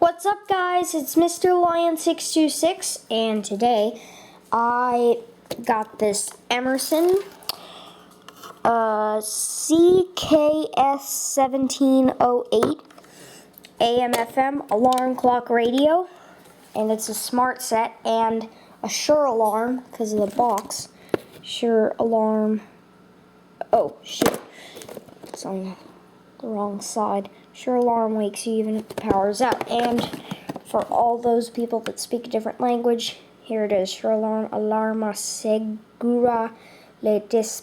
What's up, guys? It's Mr. Lion 626, and today I got this Emerson CKS1708 AM/FM alarm clock radio, and it's a SmartSet and a SureAlarm because of the box. SureAlarm. Oh shoot, it's on the wrong side. SureAlarm wakes you even if the power's out. And for all those people that speak a different language, here it is. SureAlarm alarma segura le disparata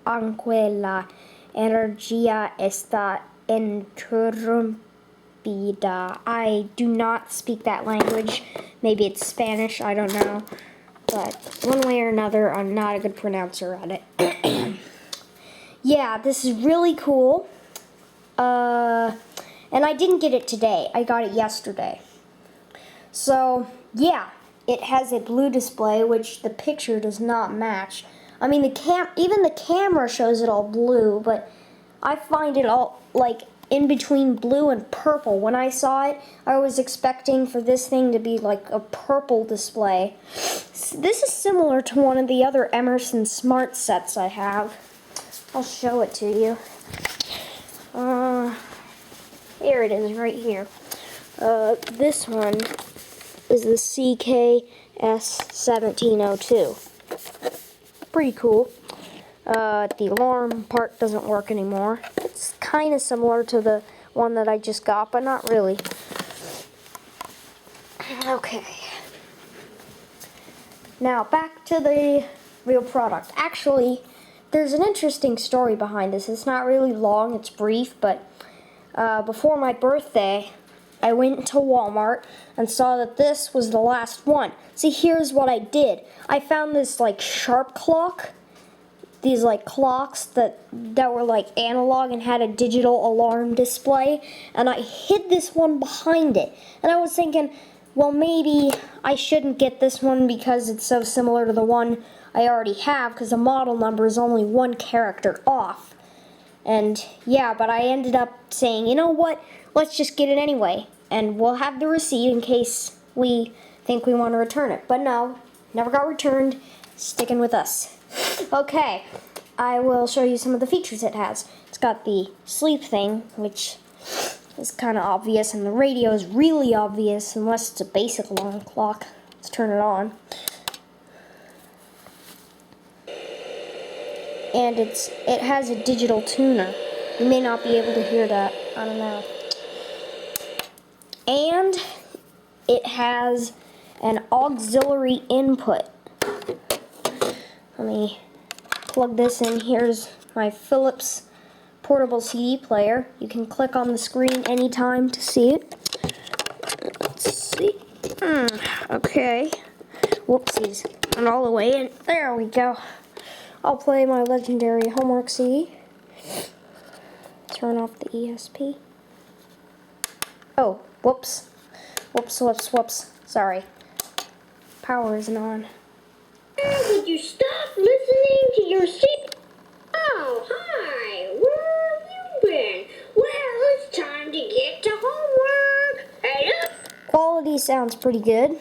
aunque la energía está interrumpida. I do not speak that language. Maybe it's Spanish, I don't know. But one way or another, I'm not a good pronouncer at it. Yeah, this is really cool. And I didn't get it today. I got it yesterday. So, yeah, it has a blue display, which the picture does not match. I mean, even the camera shows it all blue, but I find it all, like, in between blue and purple. When I saw it, I was expecting for this thing to be like a purple display. This is similar to one of the other Emerson SmartSets I have. I'll show it to you. Here it is, right here. This one is the CKS1708. Pretty cool. The alarm part doesn't work anymore. It's kind of similar to the one that I just got, but not really. Okay. Now, back to the real product. Actually, there's an interesting story behind this. It's not really long, it's brief, but before my birthday, I went to Walmart and saw that this was the last one. See, here's what I did. I found this, like, sharp clock. These, like, clocks that were, like, analog and had a digital alarm display. And I hid this one behind it. And I was thinking, well, maybe I shouldn't get this one because it's so similar to the one I already have, because the model number is only one character off. And yeah, but I ended up saying, you know what, let's just get it anyway, and we'll have the receipt in case we think we want to return it. But no, never got returned, sticking with us. Okay, I will show you some of the features it has. It's got the sleep thing, which is kind of obvious, and the radio is really obvious unless it's a basic alarm clock. Let's turn it on. And it has a digital tuner. You may not be able to hear that. I don't know. And it has an auxiliary input. Let me plug this in. Here's my Philips portable CD player. You can click on the screen anytime to see it. Let's see. Okay. Whoopsies. And all the way in. There we go. I'll play my legendary homework CD. Turn off the ESP. Oh, whoops. Whoops. Sorry. Power isn't on. Would you stop listening to your sleep? Oh, hi. Where have you been? Well, it's time to get to homework. Hey, up. Quality sounds pretty good.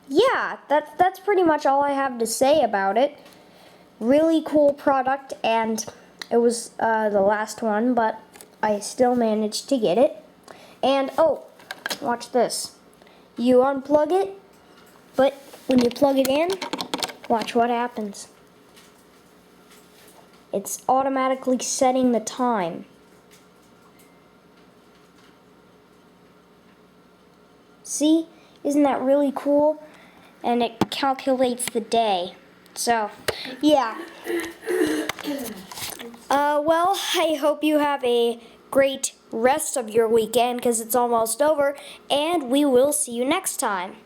Yeah, that's pretty much all I have to say about it. Really cool product, and it was the last one, but I still managed to get it. And, oh, watch this. You unplug it, but when you plug it in, watch what happens. It's automatically setting the time. See? Isn't that really cool? And it calculates the day. So, yeah. Well, I hope you have a great rest of your weekend because it's almost over, and we will see you next time.